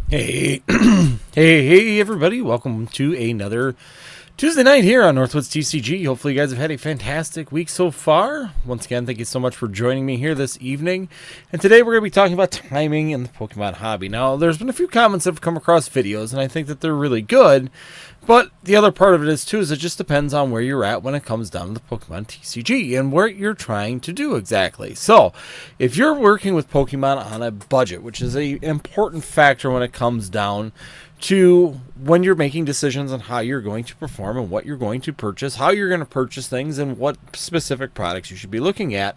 Hey, hey, everybody. Welcome to another Tuesday night here on Northwoods TCG. Hopefully, you guys have had a fantastic week so far. Once again, thank you so much for joining me here this evening. And today, we're going to be talking about timing in the Pokemon hobby. Now, there's been a few comments that have come across videos, and I think that they're really good. But the other part of it is, too, is it just depends on where you're at when it comes down to the Pokemon TCG and what you're trying to do exactly. So, if you're working with Pokemon on a budget, which is an important factor when it comes down to when you're making decisions on how you're going to perform and what you're going to purchase, how you're going to purchase things, and what specific products you should be looking at,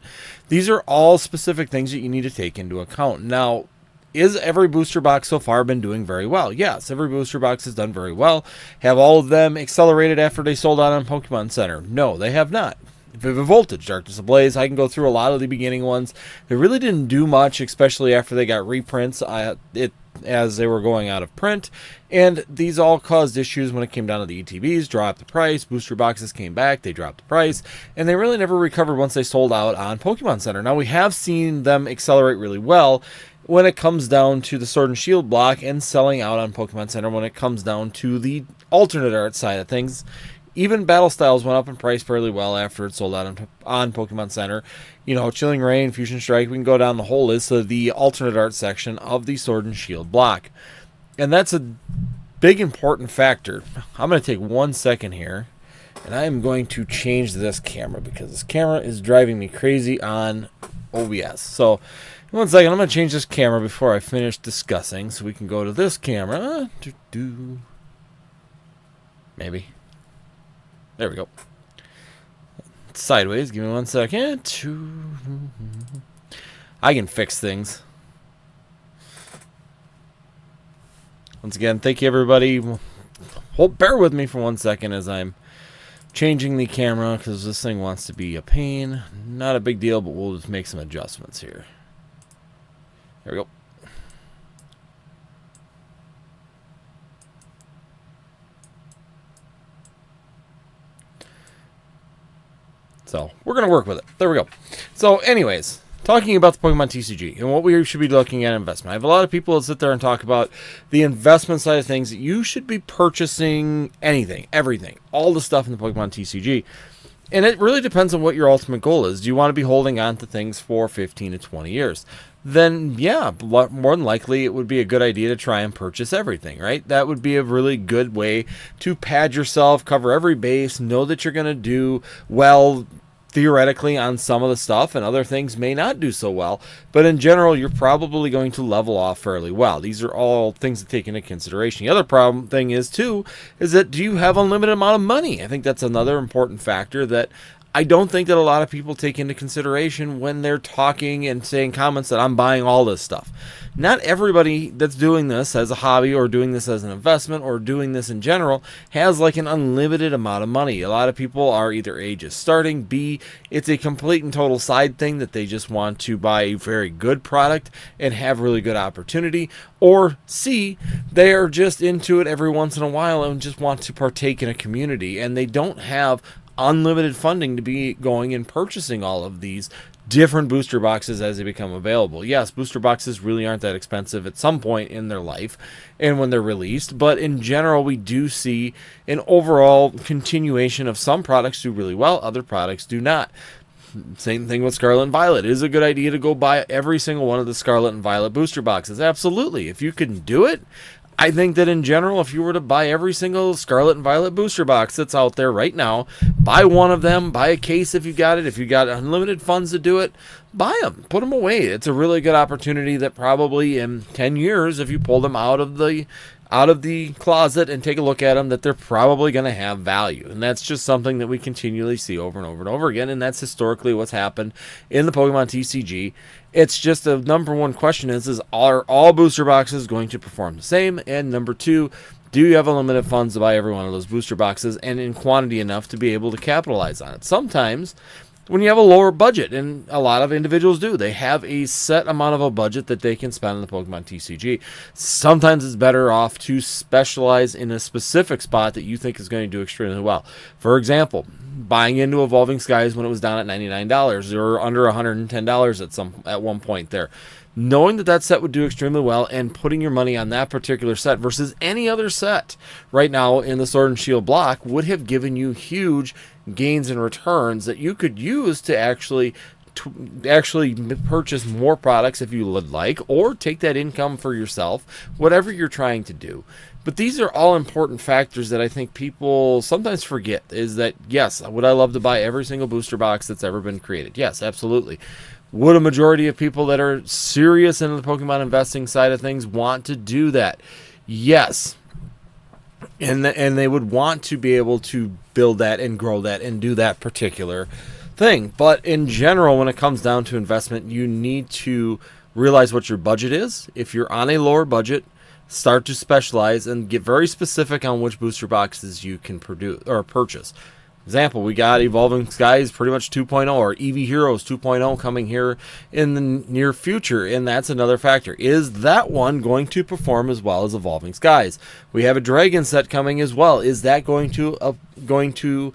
these are all specific things that you need to take into account. Now, is every booster box so far been doing very well? Yes, every booster box has done very well. Have all of them accelerated after they sold out on Pokemon Center? No, they have not. Vivid Voltage, Darkness Ablaze, I can go through a lot of the beginning ones. They really didn't do much, especially after they got reprints as they were going out of print. And these all caused issues when it came down to the ETBs, dropped the price, booster boxes came back, they dropped the price, and they really never recovered once they sold out on Pokemon Center. Now, we have seen them accelerate really well when it comes down to the Sword and Shield block and selling out on Pokemon Center when it comes down to the alternate art side of things. Even Battle Styles went up in price fairly well after it sold out on Pokemon Center. You know, Chilling Reign, Fusion Strike, we can go down the whole list of the alternate art section of the Sword and Shield block. And that's a big important factor. I'm going to take 1 second here, and I'm going to change this camera because this camera is driving me crazy on OBS. So, 1 second, I'm going to change this camera before I finish discussing, so we can go to this camera. Maybe. There we go. Sideways. Give me 1 second. I can fix things. Once again, thank you, everybody. Bear with me for 1 second as I'm changing the camera because this thing wants to be a pain. Not a big deal, but we'll just make some adjustments here. There we go. So, we're going to work with it. There we go. So, anyways, talking about the Pokemon TCG and what we should be looking at investment. I have a lot of people that sit there and talk about the investment side of things. That you should be purchasing anything, everything, all the stuff in the Pokemon TCG. And it really depends on what your ultimate goal is. Do you want to be holding on to things for 15 to 20 years? Then, yeah, more than likely it would be a good idea to try and purchase everything, right? That would be a really good way to pad yourself, cover every base, know that you're going to do well theoretically on some of the stuff, and other things may not do so well. But in general, you're probably going to level off fairly well. These are all things to take into consideration. The other thing is, too, is that do you have unlimited amount of money? I think that's another important factor that I don't think that a lot of people take into consideration when they're talking and saying comments that I'm buying all this stuff. Not everybody that's doing this as a hobby or doing this as an investment or doing this in general has like an unlimited amount of money. A lot of people are either A, just starting, B, it's a complete and total side thing that they just want to buy a very good product and have really good opportunity, or C, they are just into it every once in a while and just want to partake in a community, and they don't have unlimited funding to be going and purchasing all of these different booster boxes as they become available. Yes, booster boxes really aren't that expensive at some point in their life and when they're released, but in general we do see an overall continuation of some products do really well, other products do not. Same thing with Scarlet and Violet. It is a good idea to go buy every single one of the Scarlet and Violet booster boxes. Absolutely. If you can do it, I think that in general, if you were to buy every single Scarlet and Violet booster box that's out there right now, buy one of them, buy a case if you got it. If you got unlimited funds to do it, buy them, put them away. It's a really good opportunity that probably in 10 years, if you pull them out of the closet and take a look at them, that they're probably going to have value. And that's just something that we continually see over and over and over again, and that's historically what's happened in the Pokemon TCG. It's just the number one question is are all booster boxes going to perform the same? And number two, do you have unlimited funds to buy every one of those booster boxes and in quantity enough to be able to capitalize on it? Sometimes when you have a lower budget, and a lot of individuals do, they have a set amount of a budget that they can spend on the Pokemon TCG. Sometimes it's better off to specialize in a specific spot that you think is going to do extremely well. For example, buying into Evolving Skies when it was down at $99 or under $110 at one point there. knowing that that set would do extremely well and putting your money on that particular set versus any other set right now in the Sword and Shield block would have given you huge gains and returns that you could use to actually purchase more products if you would like, or take that income for yourself, whatever you're trying to do. But these are all important factors that I think people sometimes forget, is that, yes, would I love to buy every single booster box that's ever been created? Yes, absolutely. Would a majority of people that are serious in the Pokemon investing side of things want to do that? Yes. And they would want to be able to build that and grow that and do that particular thing. But in general, when it comes down to investment, you need to realize what your budget is. If you're on a lower budget, start to specialize and get very specific on which booster boxes you can produce or purchase. Example, we got Evolving Skies pretty much 2.0 or EV Heroes 2.0 coming here in the near future, and that's another factor. Is that one going to perform as well as Evolving Skies? We have a Dragon set coming as well. Is that going to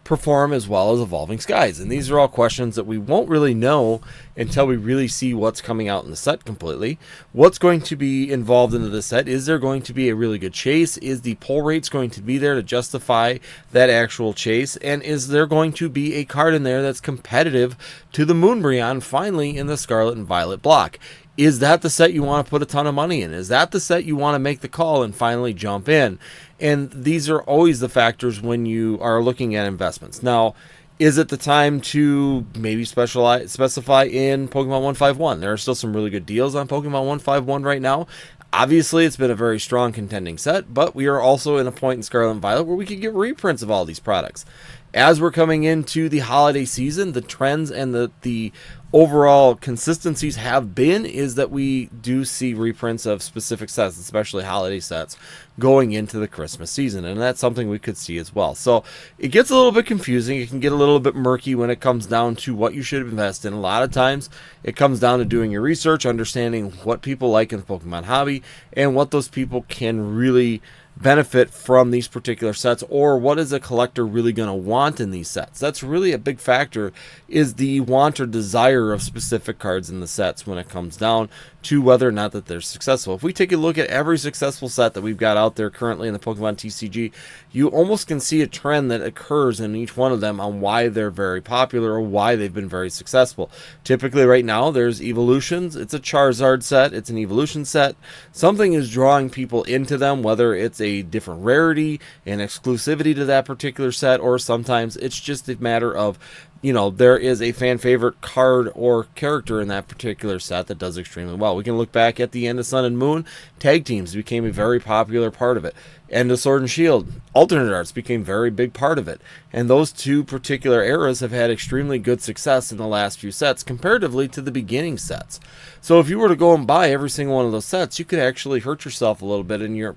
perform as well as Evolving Skies? And these are all questions that we won't really know until we really see what's coming out in the set completely. What's going to be involved into the set? Is there going to be a really good chase? Is the pull rates going to be there to justify that actual chase? And is there going to be a card in there that's competitive to the Moonbryon finally in the Scarlet and Violet block? Is that the set you want to put a ton of money in? Is that the set you want to make the call and finally jump in? And these are always the factors when you are looking at investments. Now, is it the time to maybe specify in Pokemon 151? There are still some really good deals on Pokemon 151 right now. Obviously, it's been a very strong contending set, but we are also in a point in Scarlet and Violet where we can get reprints of all these products. As we're coming into the holiday season, the trends and the overall consistencies have been is that we do see reprints of specific sets, especially holiday sets, going into the Christmas season, and that's something we could see as well. So it gets a little bit confusing. It can get a little bit murky when it comes down to what you should invest in. A lot of times it comes down to doing your research, understanding what people like in the Pokemon hobby, and what those people can really benefit from these particular sets, or what is a collector really going to want in these sets. That's really a big factor, is the want or desire of specific cards in the sets when it comes down to whether or not that they're successful. If we take a look at every successful set that we've got out there currently in the Pokemon TCG, you almost can see a trend that occurs in each one of them on why they're very popular or why they've been very successful. Typically right now there's evolutions. It's a Charizard set, it's an evolution set. Something is drawing people into them, whether it's a different rarity and exclusivity to that particular set, or sometimes it's just a matter of, you know, there is a fan favorite card or character in that particular set that does extremely well. We can look back at the end of Sun and Moon. Tag teams became a very popular part of it. End of Sword and Shield, alternate arts became a very big part of it. And those two particular eras have had extremely good success in the last few sets comparatively to the beginning sets. So if you were to go and buy every single one of those sets, you could actually hurt yourself a little bit in your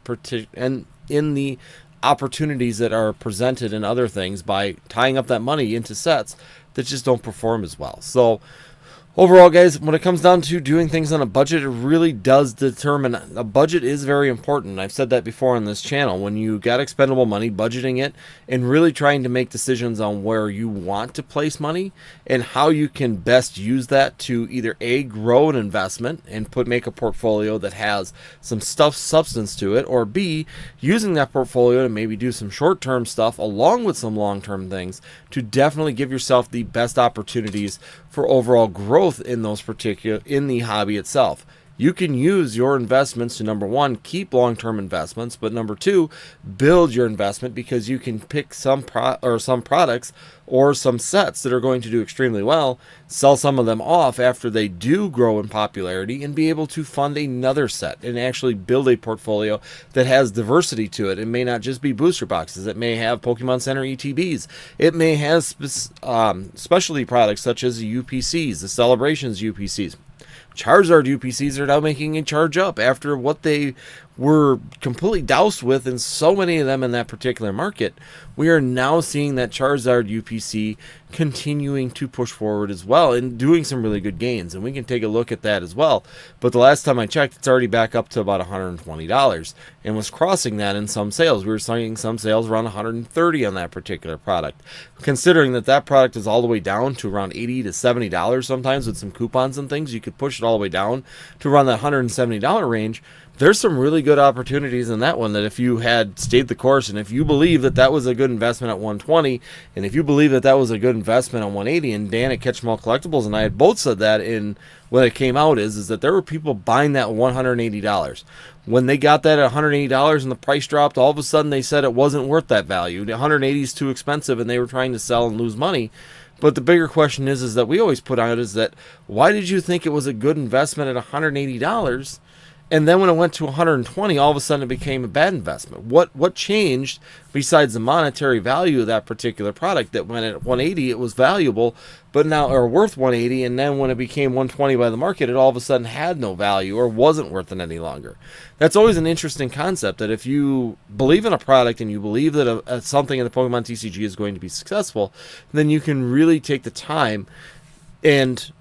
in the opportunities that are presented in other things by tying up that money into sets that just don't perform as well. So overall, guys, when it comes down to doing things on a budget, it really does determine. A budget is very important. I've said that before on this channel. When you got expendable money, budgeting it and really trying to make decisions on where you want to place money and how you can best use that to either A, grow an investment and make a portfolio that has some substance to it, or B, using that portfolio to maybe do some short-term stuff along with some long-term things to definitely give yourself the best opportunities for overall growth in the hobby itself. You can use your investments to, number one, keep long-term investments, but number two, build your investment, because you can pick some products or some sets that are going to do extremely well, sell some of them off after they do grow in popularity, and be able to fund another set and actually build a portfolio that has diversity to it. It may not just be booster boxes. It may have Pokemon Center ETBs. It may have specialty products such as the UPCs, the Celebrations UPCs. Charizard UPCs are now making a charge up after what they were completely doused with, and so many of them in that particular market, we are now seeing that Charizard UPC continuing to push forward as well and doing some really good gains. And we can take a look at that as well. But the last time I checked, it's already back up to about $120 and was crossing that in some sales. We were seeing some sales around $130 on that particular product. Considering that that product is all the way down to around $80 to $70 sometimes with some coupons and things, you could push it all the way down to around that $170 range. There's some really good opportunities in that one that if you had stayed the course, and if you believe that that was a good investment at 120, and if you believe that that was a good investment on 180, and Dan at Catch 'em All Collectibles and I had both said that in when it came out, is that there were people buying that $180. When they got that at $180 and the price dropped, all of a sudden they said it wasn't worth that value. The 180 is too expensive, and they were trying to sell and lose money. But the bigger question is that we always put out is that why did you think it was a good investment at $180? And then when it went to 120, all of a sudden it became a bad investment. What changed besides the monetary value of that particular product, that when at 180 it was valuable, but now or worth 180, and then when it became 120 by the market, it all of a sudden had no value or wasn't worth it any longer. That's always an interesting concept, that if you believe in a product and you believe that something in the Pokemon TCG is going to be successful, then you can really take the time, and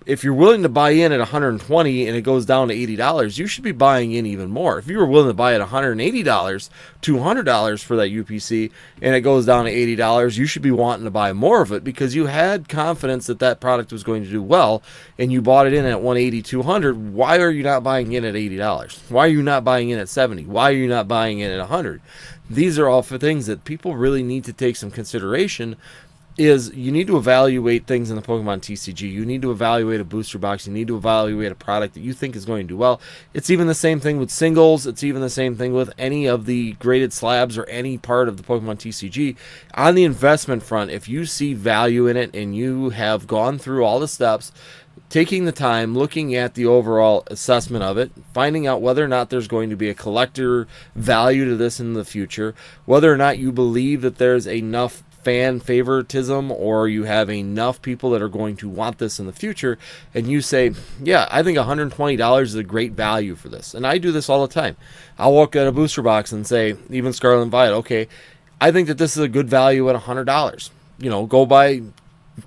if you're willing to buy in at 120 and it goes down to $80, you should be buying in even more. If you were willing to buy at $180, $200 for that UPC, and it goes down to $80, you should be wanting to buy more of it because you had confidence that that product was going to do well, and you bought it in at 180, 200. Why are you not buying in at $80? Why are you not buying in at 70? Why are you not buying in at 100? These are all for things that people really need to take some consideration. Is you need to evaluate things in the Pokemon TCG. You need to evaluate a booster box. You need to evaluate a product that you think is going to do well. It's even the same thing with singles. It's even the same thing with any of the graded slabs or any part of the Pokemon TCG. On the investment front, if you see value in it and you have gone through all the steps, taking the time, looking at the overall assessment of it, finding out whether or not there's going to be a collector value to this in the future, whether or not you believe that there's enough fan favoritism or you have enough people that are going to want this in the future, and you say, yeah, I think $120 is a great value for this. And I do this all the time. I'll look at a booster box and say, even Scarlet and Violet, okay, I think that this is a good value at $100. You know, go by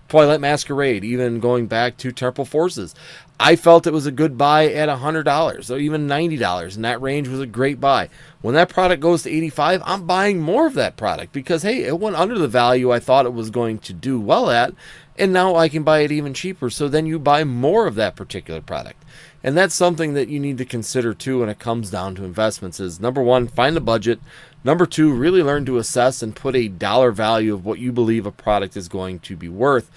Twilight Masquerade, even going back to Temple Forces. I felt it was a good buy at $100 or even $90, and that range was a great buy. When that product goes to $85, I'm buying more of that product because, hey, it went under the value I thought it was going to do well at, and now I can buy it even cheaper. So then you buy more of that particular product. And that's something that you need to consider too when it comes down to investments is, number one, find a budget. Number two, really learn to assess and put a dollar value of what you believe a product is going to be worth.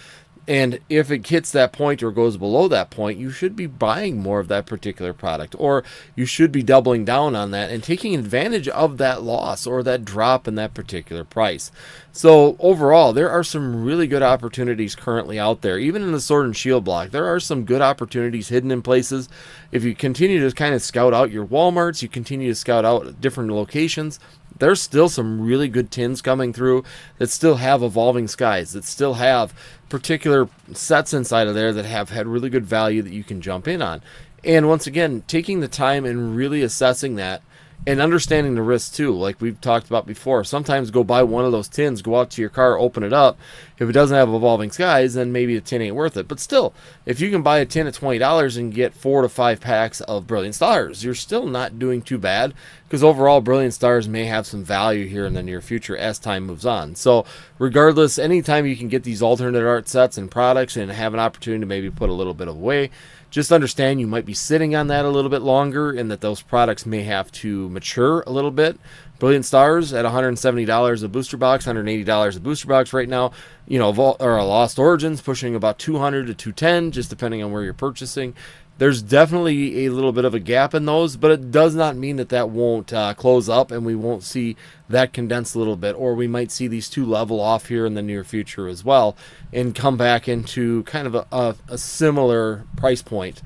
And if it hits that point or goes below that point, you should be buying more of that particular product, or you should be doubling down on that and taking advantage of that loss or that drop in that particular price. So overall, there are some really good opportunities currently out there. Even in the Sword and Shield block, there are some good opportunities hidden in places. If you continue to kind of scout out your Walmarts, you continue to scout out different locations, there's still some really good tins coming through that still have Evolving Skies, that still have particular sets inside of there that have had really good value that you can jump in on. And once again, taking the time and really assessing that and understanding the risk too, like we've talked about before. Sometimes go buy one of those tins, go out to your car, open it up. If it doesn't have Evolving Skies, then maybe the tin ain't worth it. But still, if you can buy a tin at $20 and get 4 to 5 packs of Brilliant Stars, you're still not doing too bad, because overall Brilliant Stars may have some value here in the near future as time moves on. So regardless, anytime you can get these alternate art sets and products and have an opportunity to maybe put a little bit away, just understand you might be sitting on that a little bit longer and that those products may have to mature a little bit. Brilliant Stars at $170 a booster box, $180 a booster box right now. You know, or Lost Origins pushing about $200 to $210, just depending on where you're purchasing. There's definitely a little bit of a gap in those, but it does not mean that that won't close up and we won't see that condense a little bit, or we might see these two level off here in the near future as well and come back into kind of a similar price point.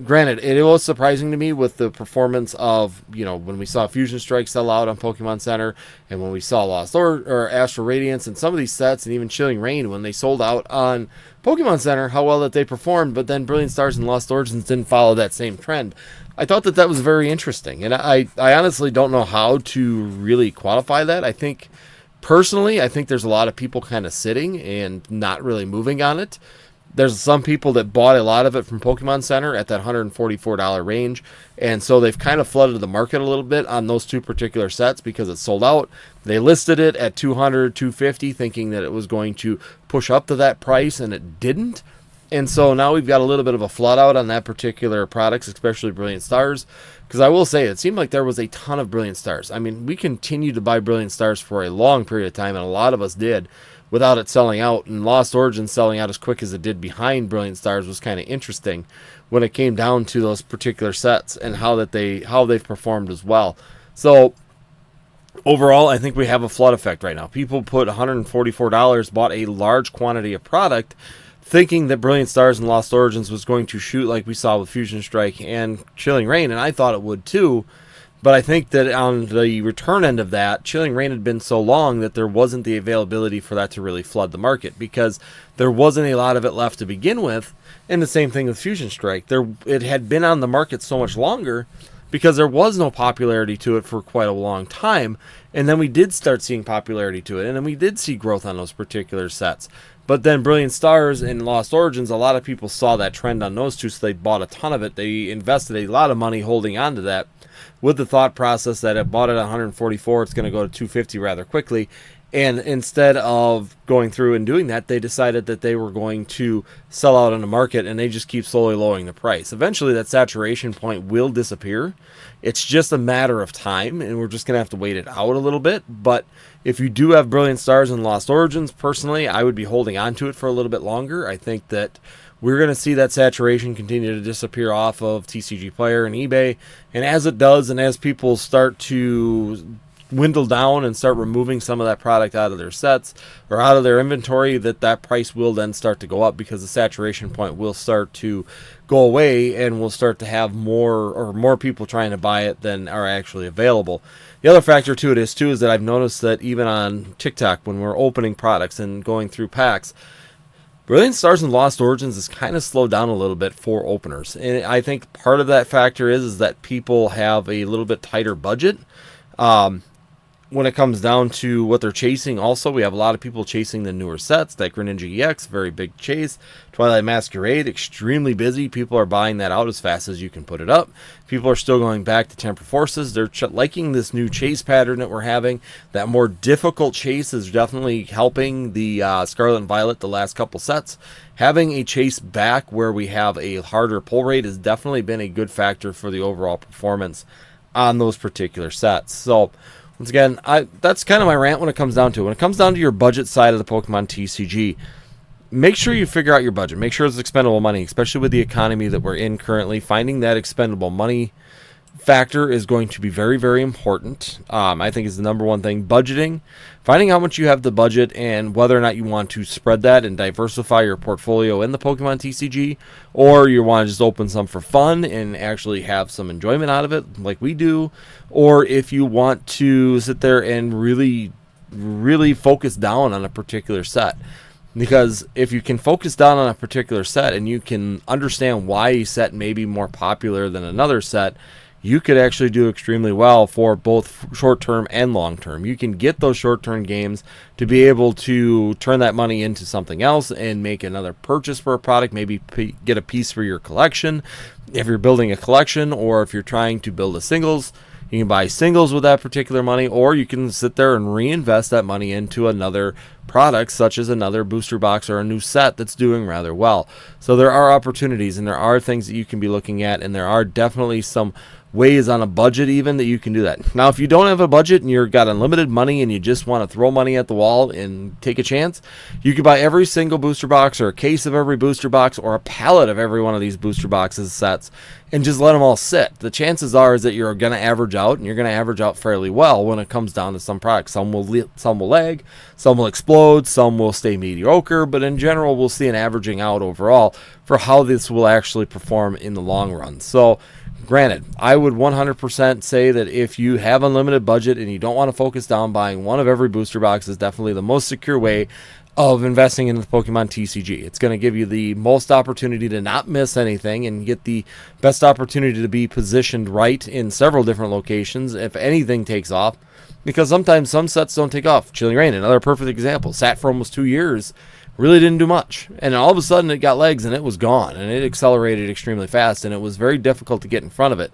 granted, it was surprising to me with the performance of, when we saw Fusion Strike sell out on Pokemon Center, and when we saw Lost or Astral Radiance and some of these sets, and even Chilling Reign when they sold out on Pokemon Center, how well that they performed. But then Brilliant Stars and Lost Origins didn't follow that same trend. I thought that was very interesting, and I honestly don't know how to really quantify that. Personally, I think there's a lot of people kind of sitting and not really moving on it. There's some people that bought a lot of it from Pokemon Center at that $144 range, and so they've kind of flooded the market a little bit on those two particular sets because it's sold out. They listed it at $200, $250, thinking that it was going to push up to that price, and it didn't. And so now we've got a little bit of a flood out on that particular products, especially Brilliant Stars, because I will say it seemed like there was a ton of Brilliant Stars. I mean, we continued to buy Brilliant Stars for a long period of time, and a lot of us did, without it selling out. And Lost Origins selling out as quick as it did behind Brilliant Stars was kind of interesting when it came down to those particular sets and how they've performed as well. So overall, I think we have a flood effect right now. People put $144, bought a large quantity of product, thinking that Brilliant Stars and Lost Origins was going to shoot like we saw with Fusion Strike and Chilling Reign, and I thought it would too. But I think that on the return end of that, Chilling Reign had been so long that there wasn't the availability for that to really flood the market, because there wasn't a lot of it left to begin with. And the same thing with Fusion Strike. It had been on the market so much longer because there was no popularity to it for quite a long time. And then we did start seeing popularity to it, and then we did see growth on those particular sets. But then Brilliant Stars and Lost Origins, a lot of people saw that trend on those two, so they bought a ton of it. They invested a lot of money holding on to that, with the thought process that it bought it at 144, it's going to go to 250 rather quickly. And instead of going through and doing that, they decided that they were going to sell out on the market, and they just keep slowly lowering the price. Eventually, that saturation point will disappear. It's just a matter of time, and we're just going to have to wait it out a little bit. But if you do have Brilliant Stars and Lost Origins, personally, I would be holding on to it for a little bit longer. I think that we're going to see that saturation continue to disappear off of TCG Player and eBay. And as it does, and as people start to dwindle down and start removing some of that product out of their sets or out of their inventory, that price will then start to go up, because the saturation point will start to go away, and we'll start to have more people trying to buy it than are actually available. The other factor to it is that I've noticed that even on TikTok, when we're opening products and going through packs, Brilliant Stars and Lost Origins is kind of slowed down a little bit for openers. And I think part of that factor is that people have a little bit tighter budget. When it comes down to what they're chasing, also, we have a lot of people chasing the newer sets. That Greninja EX, very big chase. Twilight Masquerade, extremely busy. People are buying that out as fast as you can put it up. People are still going back to Temper Forces. They're liking this new chase pattern that we're having. That more difficult chase is definitely helping the Scarlet and Violet the last couple sets. Having a chase back where we have a harder pull rate has definitely been a good factor for the overall performance on those particular sets. So once again, that's kind of my rant when it comes down to it. When it comes down to your budget side of the Pokemon TCG, make sure you figure out your budget. Make sure it's expendable money, especially with the economy that we're in currently. Finding that expendable money factor is going to be very, very important. I think is the number one thing. Budgeting, finding how much you have the budget and whether or not you want to spread that and diversify your portfolio in the Pokemon TCG, or you want to just open some for fun and actually have some enjoyment out of it like we do, or if you want to sit there and really, really focus down on a particular set. Because if you can focus down on a particular set and you can understand why a set may be more popular than another set, you could actually do extremely well for both short-term and long-term. You can get those short-term games to be able to turn that money into something else and make another purchase for a product, maybe get a piece for your collection. If you're building a collection, or if you're trying to build a singles, you can buy singles with that particular money, or you can sit there and reinvest that money into another product, such as another booster box or a new set that's doing rather well. So there are opportunities, and there are things that you can be looking at, and there are definitely some ways on a budget even that you can do that. Now, if you don't have a budget and you've got unlimited money and you just want to throw money at the wall and take a chance, you can buy every single booster box or a case of every booster box or a pallet of every one of these booster boxes sets and just let them all sit. The chances are is that you're going to average out, and you're going to average out fairly well when it comes down to some products. Some will lag, some will explode, some will stay mediocre, but in general we'll see an averaging out overall for how this will actually perform in the long run. So granted, I would 100% say that if you have unlimited budget and you don't want to focus down, buying one of every booster box is definitely the most secure way of investing in the Pokemon TCG. It's going to give you the most opportunity to not miss anything and get the best opportunity to be positioned right in several different locations if anything takes off, because sometimes some sets don't take off. Chilling Reign, another perfect example, sat for almost 2 years, really didn't do much, and all of a sudden it got legs and it was gone, and it accelerated extremely fast, and it was very difficult to get in front of it.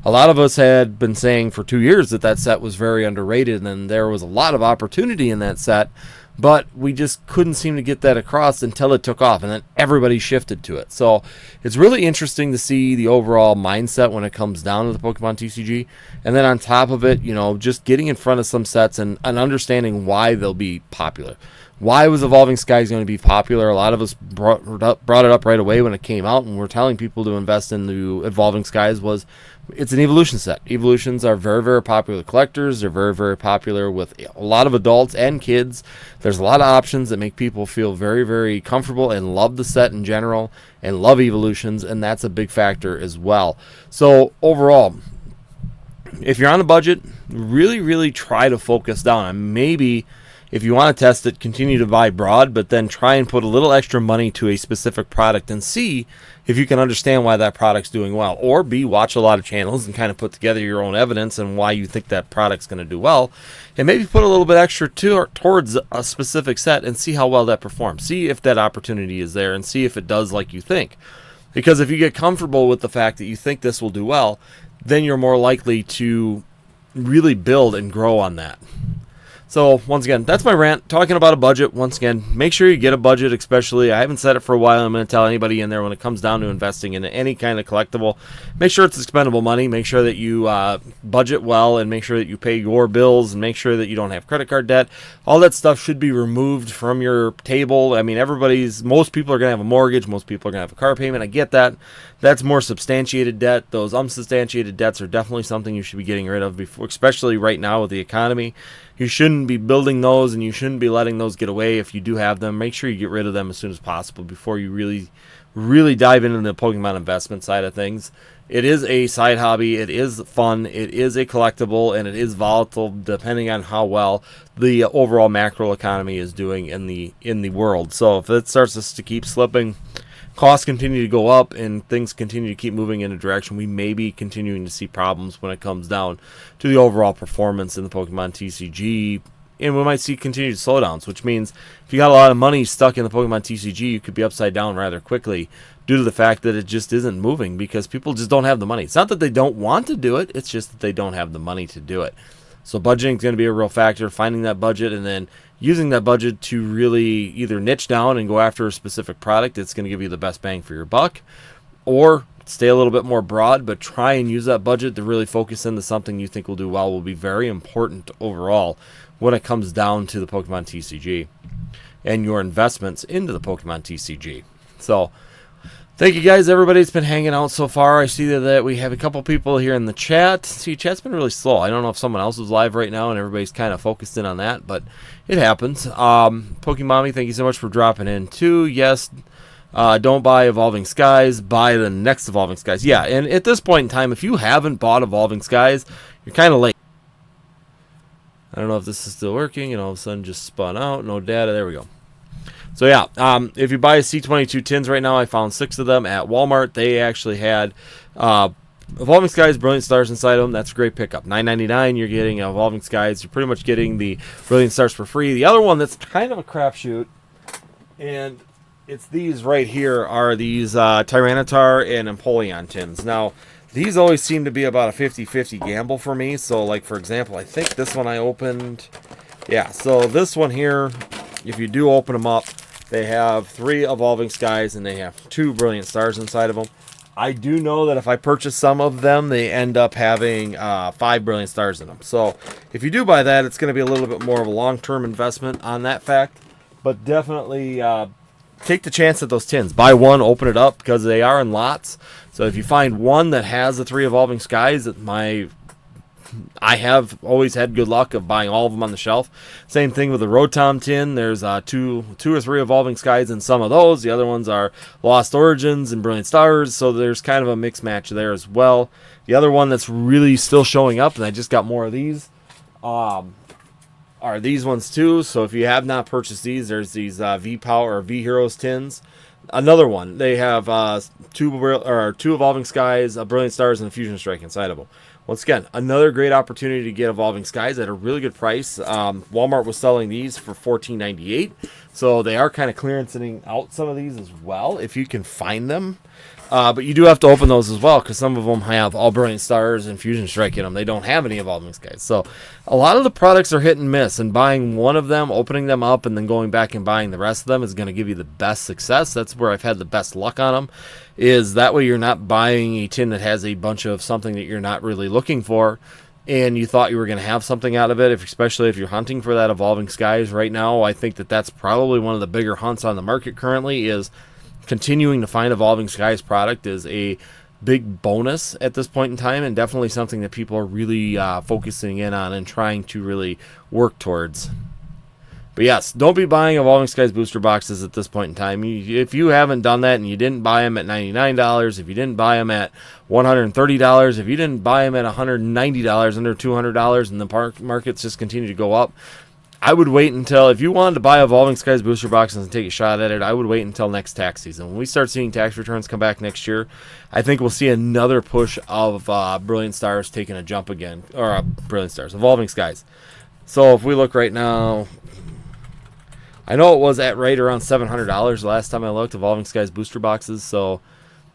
A lot of us had been saying for 2 years that that set was very underrated, and there was a lot of opportunity in that set, but we just couldn't seem to get that across until it took off, and then everybody shifted to it. So it's really interesting to see the overall mindset when it comes down to the Pokemon TCG, and then on top of it, just getting in front of some sets and understanding why they'll be popular. Why was Evolving Skies going to be popular? A lot of us brought it up right away when it came out, and we're telling people to invest in the Evolving Skies was it's an evolution set. Evolutions are very, very popular with collectors. They're very, very popular with a lot of adults and kids. There's a lot of options that make people feel very, very comfortable and love the set in general and love evolutions, and that's a big factor as well. So overall, if you're on a budget, really, really try to focus down on maybe, if you want to test it, continue to buy broad, but then try and put a little extra money to a specific product and see if you can understand why that product's doing well. Or B, watch a lot of channels and kind of put together your own evidence and why you think that product's going to do well. And maybe put a little bit extra towards a specific set and see how well that performs. See if that opportunity is there and see if it does like you think. Because if you get comfortable with the fact that you think this will do well, then you're more likely to really build and grow on that. So, once again, that's my rant. Talking about a budget, once again, make sure you get a budget, especially. I haven't said it for a while. I'm going to tell anybody in there when it comes down to investing in any kind of collectible, make sure it's expendable money. Make sure that you budget well and make sure that you pay your bills and make sure that you don't have credit card debt. All that stuff should be removed from your table. I mean, most people are going to have a mortgage. Most people are going to have a car payment. I get that. That's more substantiated debt. Those unsubstantiated debts are definitely something you should be getting rid of, before, especially right now with the economy. You shouldn't be building those, and you shouldn't be letting those get away. If you do have them, make sure you get rid of them as soon as possible before you really, really dive into the Pokemon investment side of things. It is a side hobby. It is fun. It is a collectible, and it is volatile depending on how well the overall macro economy is doing in the world. So if it starts to keep slipping, costs continue to go up, and things continue to keep moving in a direction, we may be continuing to see problems when it comes down to the overall performance in the Pokemon TCG, and we might see continued slowdowns, which means if you got a lot of money stuck in the Pokemon TCG, you could be upside down rather quickly due to the fact that it just isn't moving because people just don't have the money. It's not that they don't want to do it, it's just that they don't have the money to do it. So budgeting is going to be a real factor, finding that budget and then using that budget to really either niche down and go after a specific product that's going to give you the best bang for your buck, or stay a little bit more broad, but try and use that budget to really focus into something you think will do well. Will be very important overall when it comes down to the Pokemon TCG and your investments into the Pokemon TCG. So thank you guys, everybody that's been hanging out so far. I see that we have a couple people here in the chat. See, chat's been really slow. I don't know if someone else is live right now and everybody's kind of focused in on that, but it happens. Pokemommy, thank you so much for dropping in too. Yes, don't buy Evolving Skies. Buy the next Evolving Skies. Yeah, and at this point in time, if you haven't bought Evolving Skies, you're kind of late. I don't know if this is still working, and all of a sudden just spun out. No data. There we go. So yeah, if you buy C22 tins right now, I found 6 of them at Walmart. They actually had Evolving Skies, Brilliant Stars inside of them. That's a great pickup. $9.99, you're getting Evolving Skies. You're pretty much getting the Brilliant Stars for free. The other one that's kind of a crapshoot, and it's these right here, are these Tyranitar and Empoleon tins. Now, these always seem to be about a 50-50 gamble for me. So, like, for example, I think this one I opened. Yeah, so this one here, if you do open them up, they have 3 Evolving Skies and they have 2 Brilliant Stars inside of them. I do know that if I purchase some of them, they end up having 5 brilliant stars in them. So if you do buy that, it's going to be a little bit more of a long-term investment on that fact. But definitely take the chance at those tins. Buy one, open it up, because they are in lots. So if you find one that has the 3 evolving skies, I have always had good luck of buying all of them on the shelf. Same thing with the Rotom tin. There's two or three evolving skies in some of those. The other ones are Lost Origins and Brilliant Stars, so there's kind of a mixed match there as well. The other one that's really still showing up, and I just got more of these, are these ones too. So if you have not purchased these, there's these V-Power or V-Heroes tins. Another one, they have two evolving skies, Brilliant Stars, and a Fusion Strike inside of them. Once again, another great opportunity to get evolving skies at a really good price. Walmart was selling these for $14.98, so they are kind of clearancing out some of these as well if you can find them. But you do have to open those as well, because some of them have all Brilliant Stars and Fusion Strike in them. They don't have any evolving skies. So a lot of the products are hit and miss, and buying one of them, opening them up, and then going back and buying the rest of them is going to give you the best success. That's where I've had the best luck on them, is that way you're not buying a tin that has a bunch of something that you're not really looking for, and you thought you were going to have something out of it, especially if you're hunting for that evolving skies right now. I think that that's probably one of the bigger hunts on the market currently, is continuing to find evolving skies product is a big bonus at this point in time, and definitely something that people are really focusing in on and trying to really work towards. But yes, don't be buying evolving skies booster boxes at this point in time. If you haven't done that and you didn't buy them at $99, if you didn't buy them at $130, if you didn't buy them at $190, under $200, and the markets just continue to go up, I would wait until, if you wanted to buy evolving skies booster boxes and take a shot at it, I would wait until next tax season. When we start seeing tax returns come back next year, I think we'll see another push of Brilliant Stars taking a jump again, or Brilliant Stars, evolving skies. So if we look right now, I know it was at right around $700 last time I looked, evolving skies booster boxes. So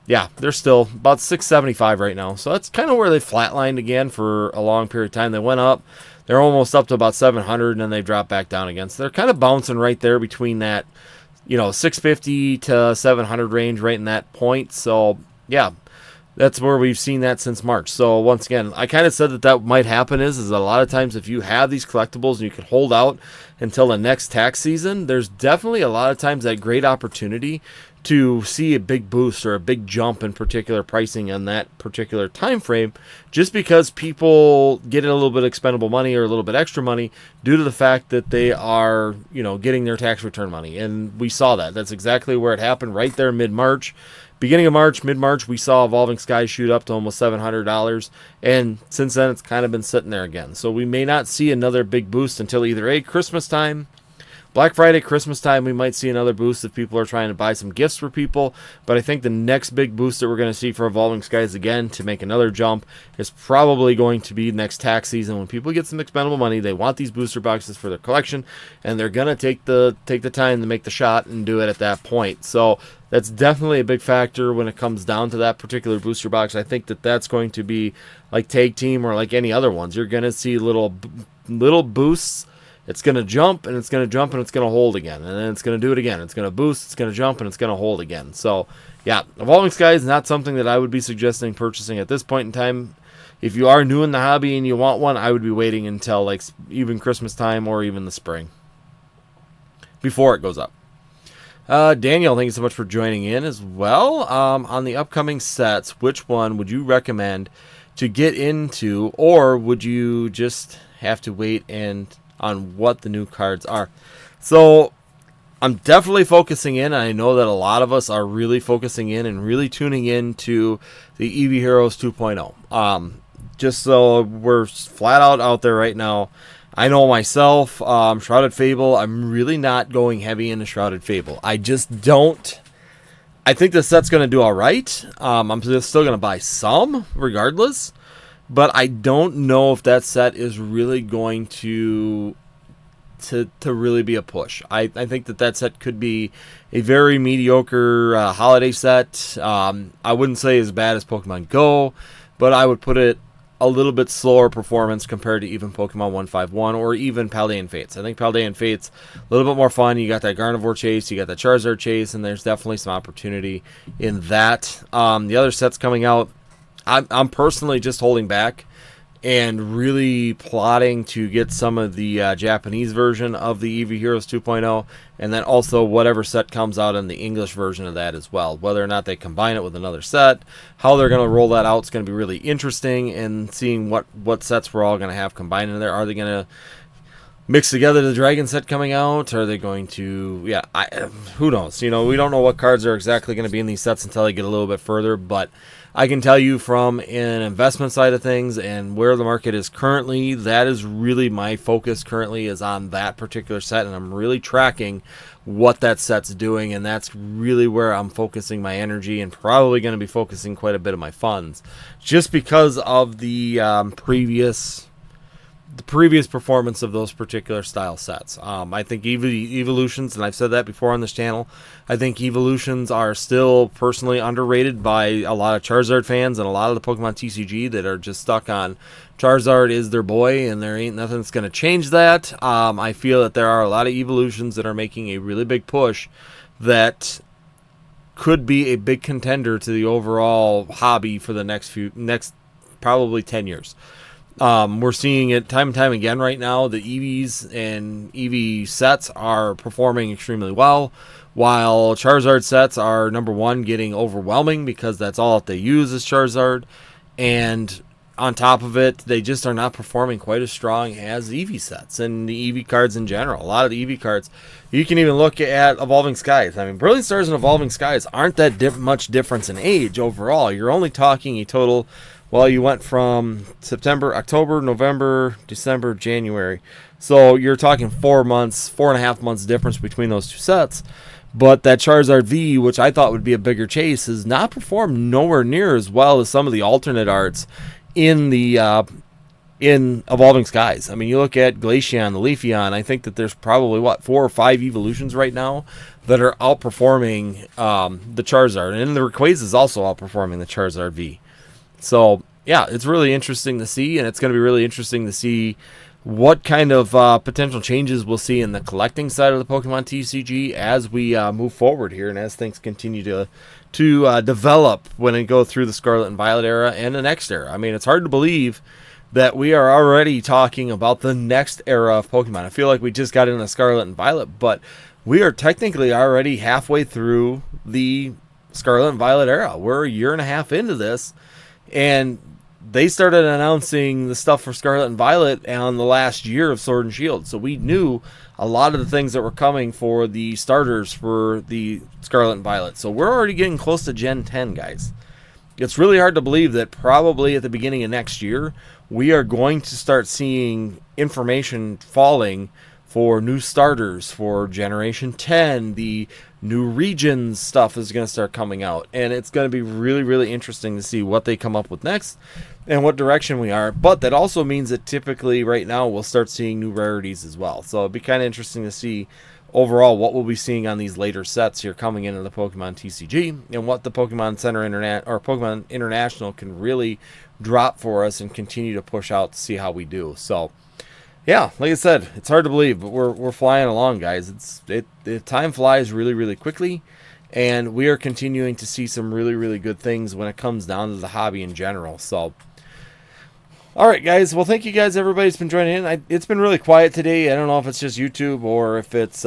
yeah, they're still about $675 right now. So that's kind of where they flatlined again for a long period of time. They went up. They're almost up to about 700, and then they drop back down again. So they're kind of bouncing right there between that, 650 to 700 range, right in that point. So yeah, that's where we've seen that since March. So once again, I kind of said that might happen is a lot of times if you have these collectibles and you can hold out until the next tax season, there's definitely a lot of times that great opportunity to see a big boost or a big jump in particular pricing on that particular time frame, just because people get a little bit of expendable money or a little bit extra money due to the fact that they are, getting their tax return money. And we saw that. That's exactly where it happened right there mid-March. Beginning of March, mid-March, we saw evolving skies shoot up to almost $700, and since then it's kind of been sitting there again. So we may not see another big boost until either Christmas time, Black Friday, Christmas time. We might see another boost if people are trying to buy some gifts for people. But I think the next big boost that we're going to see for evolving skies again to make another jump is probably going to be next tax season, when people get some expendable money. They want these booster boxes for their collection, and they're going to take the time to make the shot and do it at that point. So that's definitely a big factor when it comes down to that particular booster box. I think that that's going to be like Tag Team or like any other ones. You're going to see little boosts. It's going to jump, and it's going to jump, and it's going to hold again. And then it's going to do it again. It's going to boost, it's going to jump, and it's going to hold again. So, yeah, evolving skies is not something that I would be suggesting purchasing at this point in time. If you are new in the hobby and you want one, I would be waiting until like even Christmas time or even the spring before it goes up. Daniel, thank you so much for joining in as well. On the upcoming sets, which one would you recommend to get into, or would you just have to wait on what the new cards are? So I'm definitely focusing in. I know that a lot of us are really focusing in and really tuning in to the EV Heroes 2.0. Just so we're flat out there right now. I know myself, Shrouded Fable, I'm really not going heavy into Shrouded Fable. I just don't. I think the set's going to do all right. I'm still going to buy some regardless. But I don't know if that set is really going to really be a push. I think that set could be a very mediocre holiday set. I wouldn't say as bad as Pokemon Go, but I would put it a little bit slower performance compared to even Pokemon 151 or even Paldean Fates. I think Paldean Fates a little bit more fun. You got that Gardevoir chase, you got that Charizard chase, and there's definitely some opportunity in that. The other sets coming out, I'm personally just holding back and really plotting to get some of the Japanese version of the Eevee Heroes 2.0, and then also whatever set comes out in the English version of that as well. Whether or not they combine it with another set, how they're going to roll that out is going to be really interesting, and seeing what sets we're all going to have combined in there. Are they going to mix together the Dragon set coming out? Are they going to, who knows? You know, we don't know what cards are exactly going to be in these sets until they get a little bit further, but I can tell you from an investment side of things and where the market is currently, that is really my focus currently, is on that particular set, and I'm really tracking what that set's doing, and that's really where I'm focusing my energy, and probably going to be focusing quite a bit of my funds, just because of the previous performance of those particular style sets. I think Evolutions, and I've said that before on this channel, I think Evolutions are still personally underrated by a lot of Charizard fans and a lot of the Pokemon TCG that are just stuck on Charizard is their boy, and there ain't nothing that's going to change that. I feel that there are a lot of Evolutions that are making a really big push that could be a big contender to the overall hobby for the next probably 10 years. We're seeing it time and time again right now. The EVs and EV sets are performing extremely well, while Charizard sets are, number one, getting overwhelming because that's all that they use is Charizard. And on top of it, they just are not performing quite as strong as EV sets and the EV cards in general. A lot of the EV cards, you can even look at Evolving Skies. I mean, Brilliant Stars and Evolving Skies aren't that much difference in age overall. You're only talking a total... Well, you went from September, October, November, December, January. So you're talking 4.5 months difference between those two sets. But that Charizard V, which I thought would be a bigger chase, has not performed nowhere near as well as some of the alternate arts in the in Evolving Skies. I mean, you look at Glaceon, the Leafeon, I think that there's probably, 4 or 5 evolutions right now that are outperforming the Charizard. And the Rayquaza is also outperforming the Charizard V. So, yeah, it's really interesting to see, and it's going to be really interesting to see what kind of potential changes we'll see in the collecting side of the Pokemon TCG as we move forward here and as things continue to develop when it go through the Scarlet and Violet era and the next era. I mean, it's hard to believe that we are already talking about the next era of Pokemon. I feel like we just got into Scarlet and Violet, but we are technically already halfway through the Scarlet and Violet era. We're a year and a half into this. And they started announcing the stuff for Scarlet and Violet on the last year of Sword and Shield. So we knew a lot of the things that were coming for the starters for the Scarlet and Violet. So we're already getting close to Gen 10, guys. It's really hard to believe that probably at the beginning of next year, we are going to start seeing information falling for new starters for Generation 10. The new regions stuff is going to start coming out, and it's going to be really, really interesting to see what they come up with next and what direction we are. But that also means that typically right now we'll start seeing new rarities as well. So it'll be kind of interesting to see overall what we'll be seeing on these later sets here coming into the Pokemon TCG, and what the Pokemon Center or Pokemon International can really drop for us and continue to push out to see how we do. So yeah, like I said, it's hard to believe, but we're flying along, guys. Time flies really, really quickly, and we are continuing to see some really, really good things when it comes down to the hobby in general. So, all right, guys. Well, thank you guys, everybody's been joining in. It's been really quiet today. I don't know if it's just YouTube or if it's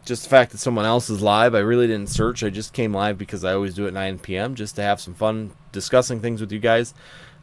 just the fact that someone else is live. I really didn't search. I just came live because I always do it at 9 p.m. just to have some fun discussing things with you guys.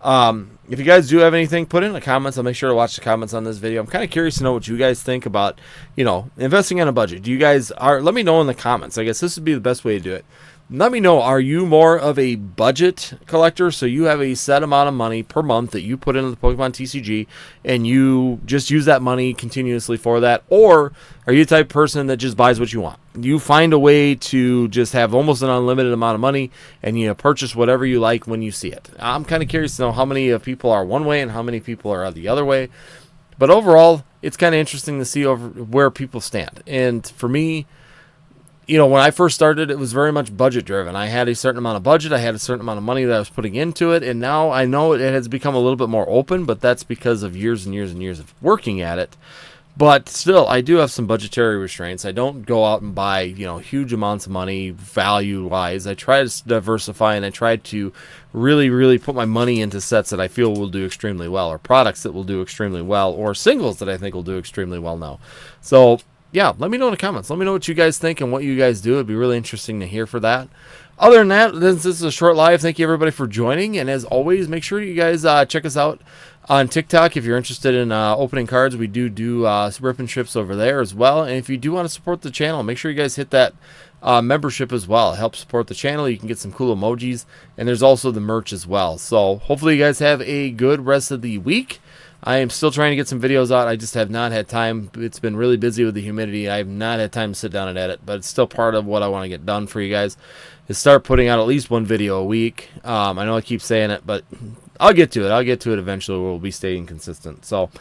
If you guys do have anything, put in the comments. I'll make sure to watch the comments on this video. I'm kind of curious to know what you guys think about, investing on a budget. Let me know in the comments. I guess this would be the best way to do it. Let me know, are you more of a budget collector? So you have a set amount of money per month that you put into the Pokemon TCG and you just use that money continuously for that? Or are you the type of person that just buys what you want? You find a way to just have almost an unlimited amount of money and you purchase whatever you like when you see it. I'm kind of curious to know how many of people are one way and how many people are the other way. But overall, it's kind of interesting to see over where people stand. And for me, when I first started, it was very much budget driven. I had a certain amount of budget. I had a certain amount of money that I was putting into it. And now I know it has become a little bit more open, but that's because of years and years and years of working at it. But still, I do have some budgetary restraints. I don't go out and buy, huge amounts of money value-wise. I try to diversify, and I try to really, really put my money into sets that I feel will do extremely well, or products that will do extremely well, or singles that I think will do extremely well now. So, yeah, let me know in the comments. Let me know what you guys think and what you guys do. It'd be really interesting to hear for that. Other than that, this is a short live. Thank you, everybody, for joining. And as always, make sure you guys check us out on TikTok if you're interested in opening cards. We do rip and ships over there as well. And if you do want to support the channel, make sure you guys hit that membership as well. It helps support the channel. You can get some cool emojis. And there's also the merch as well. So hopefully you guys have a good rest of the week. I am still trying to get some videos out. I just have not had time. It's been really busy with the humidity. I have not had time to sit down and edit, but it's still part of what I want to get done for you guys, is start putting out at least one video a week. I know I keep saying it, but I'll get to it. I'll get to it eventually. We'll be staying consistent. So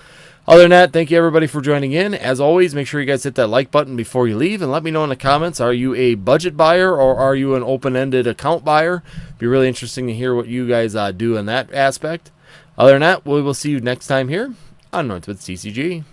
other than that, thank you, everybody, for joining in. As always, make sure you guys hit that like button before you leave, and let me know in the comments, are you a budget buyer or are you an open-ended account buyer? It'd be really interesting to hear what you guys do in that aspect. Other than that, we will see you next time here on Northwoods TCG.